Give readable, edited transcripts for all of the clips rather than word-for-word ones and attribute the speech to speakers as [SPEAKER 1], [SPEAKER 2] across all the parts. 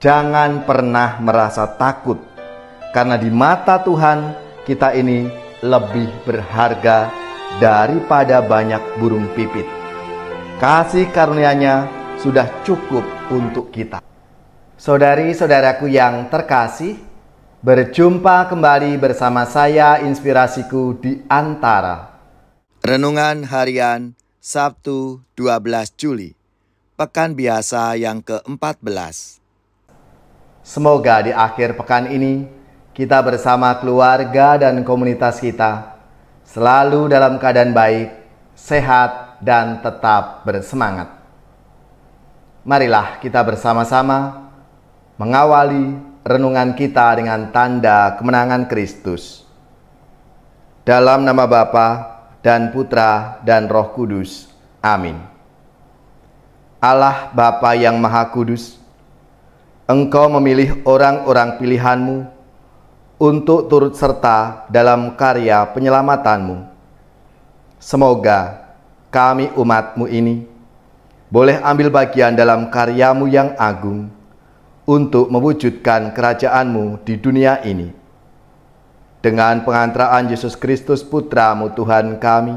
[SPEAKER 1] Jangan pernah merasa takut, karena di mata Tuhan kita ini lebih berharga daripada banyak burung pipit. Kasih karunia-Nya sudah cukup untuk kita. Saudari-saudaraku yang terkasih, berjumpa kembali bersama saya Inspirasiku di Antara. Renungan Harian Sabtu 12 Juli, Pekan Biasa yang ke-14. Semoga di akhir pekan ini kita bersama keluarga dan komunitas kita selalu dalam keadaan baik, sehat, dan tetap bersemangat. Marilah kita bersama-sama mengawali renungan kita dengan tanda kemenangan Kristus. Dalam nama Bapa dan Putra dan Roh Kudus. Amin. Allah Bapa yang Maha Kudus, Engkau memilih orang-orang pilihan-Mu untuk turut serta dalam karya penyelamatan-Mu. Semoga kami umat-Mu ini boleh ambil bagian dalam karya-Mu yang agung untuk mewujudkan kerajaan-Mu di dunia ini. Dengan pengantaraan Yesus Kristus Putra-Mu Tuhan kami,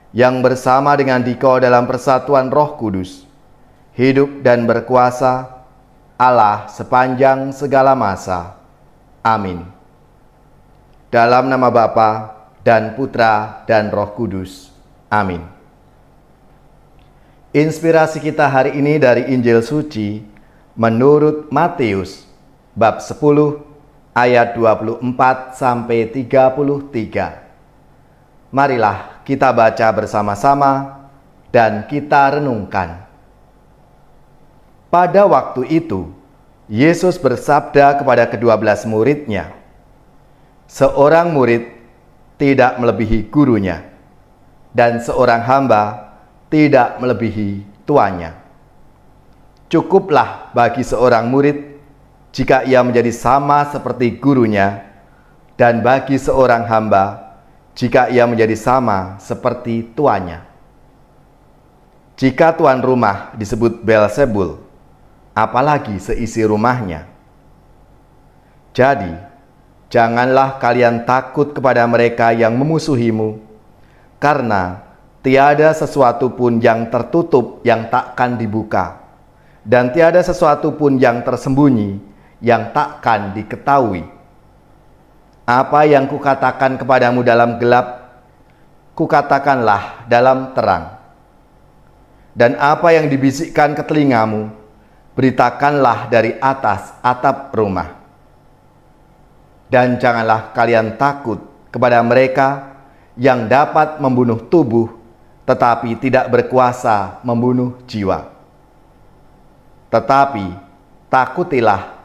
[SPEAKER 1] yang bersama dengan Dikau dalam persatuan Roh Kudus, hidup dan berkuasa Allah sepanjang segala masa. Amin. Dalam nama Bapa dan Putra dan Roh Kudus. Amin. Inspirasi kita hari ini dari Injil Suci menurut Matius bab 10 ayat 24 sampai 33. Marilah kita baca bersama-sama dan kita renungkan. Pada waktu itu, Yesus bersabda kepada ke-12 murid-Nya, "Seorang murid tidak melebihi gurunya, dan seorang hamba tidak melebihi tuannya. Cukuplah bagi seorang murid jika ia menjadi sama seperti gurunya, dan bagi seorang hamba jika ia menjadi sama seperti tuannya. Jika tuan rumah disebut Beelzebul, apalagi seisi rumahnya. Jadi, janganlah kalian takut kepada mereka yang memusuhimu, karena tiada sesuatu pun yang tertutup yang takkan dibuka, dan tiada sesuatu pun yang tersembunyi yang takkan diketahui. Apa yang kukatakan kepadamu dalam gelap, kukatakanlah dalam terang. Dan apa yang dibisikkan ke telingamu, beritakanlah dari atas atap rumah. Dan janganlah kalian takut kepada mereka yang dapat membunuh tubuh, tetapi tidak berkuasa membunuh jiwa. Tetapi takutilah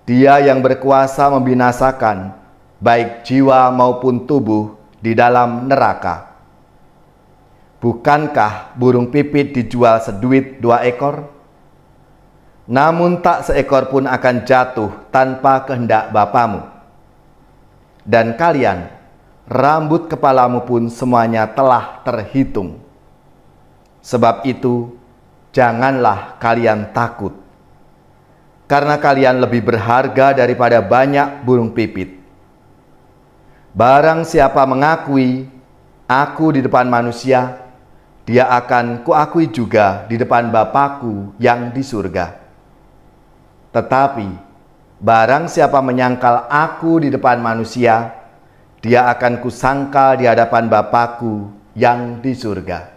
[SPEAKER 1] Dia yang berkuasa membinasakan baik jiwa maupun tubuh di dalam neraka. Bukankah burung pipit dijual seduit 2 ekor? Namun tak seekor pun akan jatuh tanpa kehendak Bapamu. Dan kalian, rambut kepalamu pun semuanya telah terhitung. Sebab itu, janganlah kalian takut, karena kalian lebih berharga daripada banyak burung pipit. Barang siapa mengakui aku di depan manusia, dia akan kuakui juga di depan Bapa-Ku yang di surga. Tetapi barang siapa menyangkal aku di depan manusia, dia akan kusangkal di hadapan Bapa-Ku yang di surga."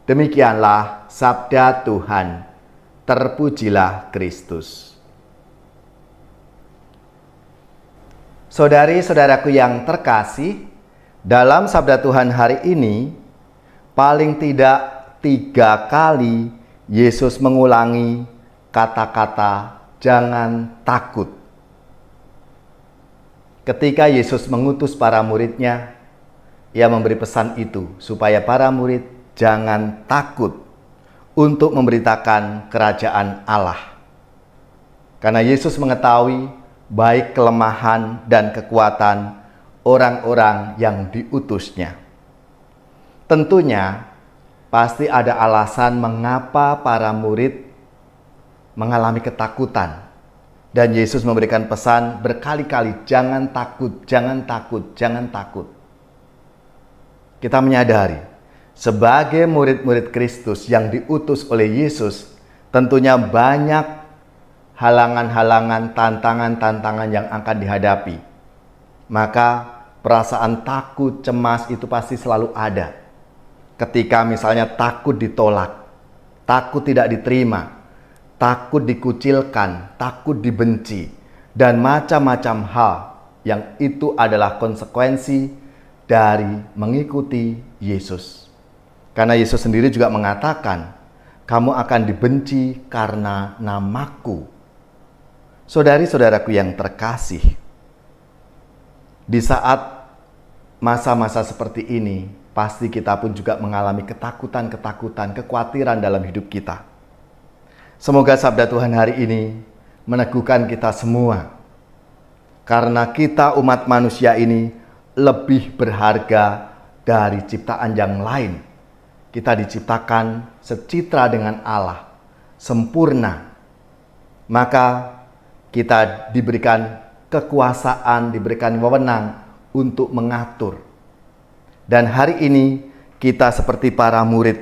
[SPEAKER 1] Demikianlah sabda Tuhan. Terpujilah Kristus. Saudari-saudaraku yang terkasih, dalam sabda Tuhan hari ini, paling tidak 3 kali Yesus mengulangi kata-kata "jangan takut". Ketika Yesus mengutus para murid-Nya, Ia memberi pesan itu supaya para murid jangan takut untuk memberitakan kerajaan Allah. Karena Yesus mengetahui baik kelemahan dan kekuatan orang-orang yang diutus-Nya. Tentunya pasti ada alasan mengapa para murid mengalami ketakutan. Dan Yesus memberikan pesan berkali-kali, jangan takut, jangan takut, jangan takut. Kita menyadari, sebagai murid-murid Kristus yang diutus oleh Yesus, tentunya banyak halangan-halangan, tantangan-tantangan yang akan dihadapi. Maka perasaan takut, cemas itu pasti selalu ada. Ketika misalnya takut ditolak, takut tidak diterima, takut dikucilkan, takut dibenci, dan macam-macam hal yang itu adalah konsekuensi dari mengikuti Yesus. Karena Yesus sendiri juga mengatakan, kamu akan dibenci karena namaku. Saudari-saudaraku yang terkasih, di saat masa-masa seperti ini, pasti kita pun juga mengalami ketakutan-ketakutan, kekhawatiran dalam hidup kita. Semoga sabda Tuhan hari ini meneguhkan kita semua. Karena kita umat manusia ini lebih berharga dari ciptaan yang lain. Kita diciptakan secitra dengan Allah, sempurna. Maka kita diberikan kekuasaan, diberikan wewenang untuk mengatur. Dan hari ini kita seperti para murid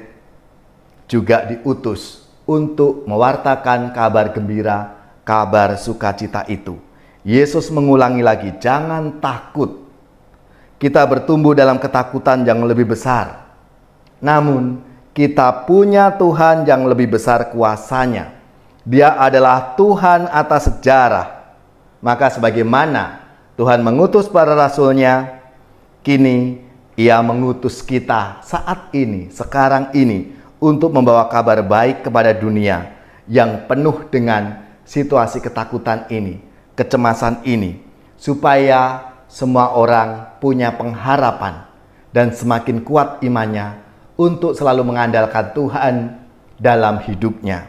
[SPEAKER 1] juga diutus untuk mewartakan kabar gembira, kabar sukacita itu. Yesus mengulangi lagi, jangan takut. Kita bertumbuh dalam ketakutan yang lebih besar. Namun, kita punya Tuhan yang lebih besar kuasanya. Dia adalah Tuhan atas sejarah. Maka sebagaimana Tuhan mengutus para rasulnya, kini Ia mengutus kita saat ini, sekarang ini, untuk membawa kabar baik kepada dunia yang penuh dengan situasi ketakutan ini, kecemasan ini, supaya semua orang punya pengharapan dan semakin kuat imannya untuk selalu mengandalkan Tuhan dalam hidupnya.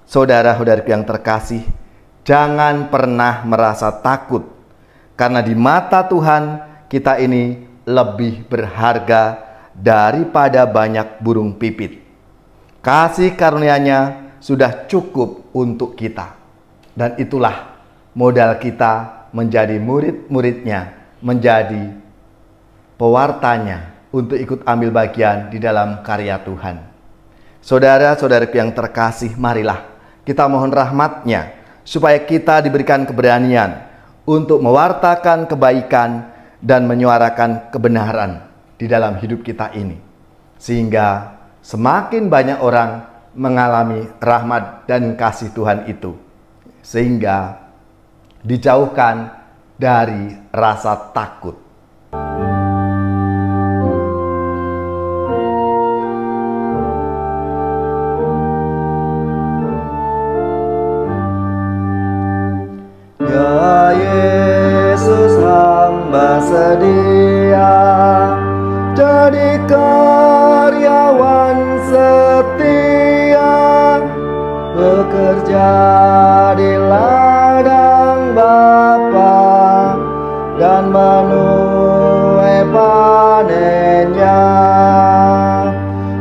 [SPEAKER 1] Saudara-saudariku yang terkasih, jangan pernah merasa takut, karena di mata Tuhan kita ini lebih berharga daripada banyak burung pipit. Kasih karunia-Nya sudah cukup untuk kita. Dan itulah modal kita menjadi murid-muridnya, menjadi pewartanya untuk ikut ambil bagian di dalam karya Tuhan. Saudara-saudaraku yang terkasih, marilah kita mohon rahmat-Nya supaya kita diberikan keberanian untuk mewartakan kebaikan dan menyuarakan kebenaran di dalam hidup kita ini. Sehingga semakin banyak orang mengalami rahmat dan kasih Tuhan itu, sehingga dijauhkan dari rasa takut. Ya Yesus, hamba sedia jadi karyawan setia, bekerja di ladang Bapa dan menuai panennya.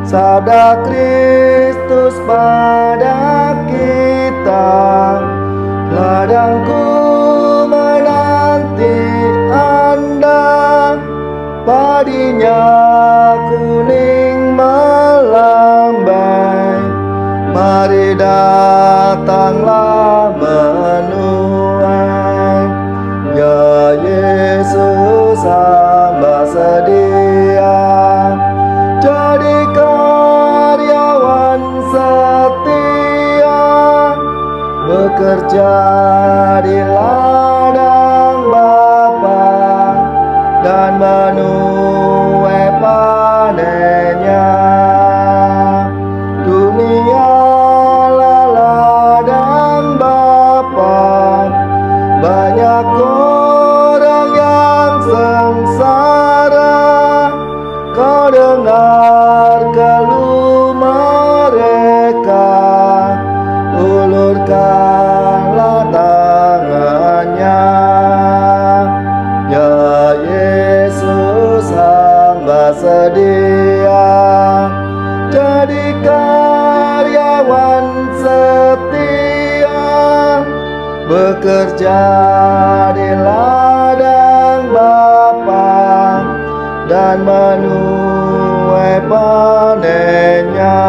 [SPEAKER 1] Sabda Kristus pada kita, ladangku menanti Anda, padinya kuning melambai. Mari datanglah menuai. Ya Yesus, hamba sedia jadi karyawan setia, bekerja di ladang Bapa dan menuai panennya. Dunia ladang Bapa, banyak orang yang sengsara. Kau dengar keluh mereka, ulurkanlah tangannya. Ya Yesus, bekerja di ladang Bapa dan menuai panennya.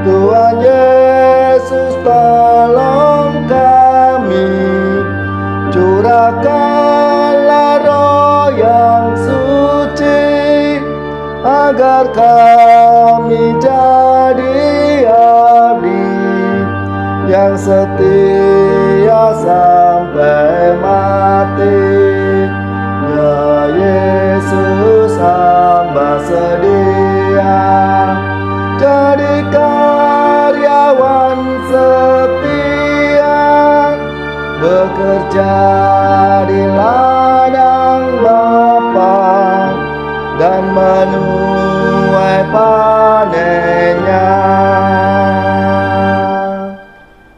[SPEAKER 1] Tuhan Yesus tolong kami, curahkanlah Roh yang suci, agar kami jadi abdi yang setia sampai mati. Ya Yesus, hamba sedia jadi karyawan setia, bekerja di ladang Bapa dan menuai panennya.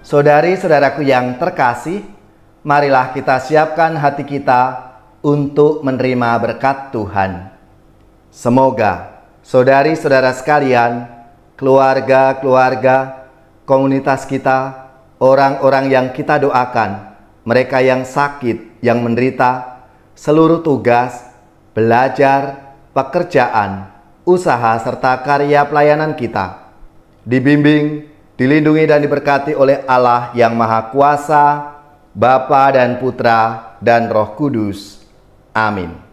[SPEAKER 1] Saudari-saudaraku yang terkasih, marilah kita siapkan hati kita untuk menerima berkat Tuhan. Semoga saudari-saudara sekalian, keluarga-keluarga, komunitas kita, orang-orang yang kita doakan, mereka yang sakit, yang menderita, seluruh tugas, belajar, pekerjaan, usaha, serta karya pelayanan kita dibimbing, dilindungi dan diberkati oleh Allah yang Maha Kuasa, Bapa dan Putra dan Roh Kudus. Amin.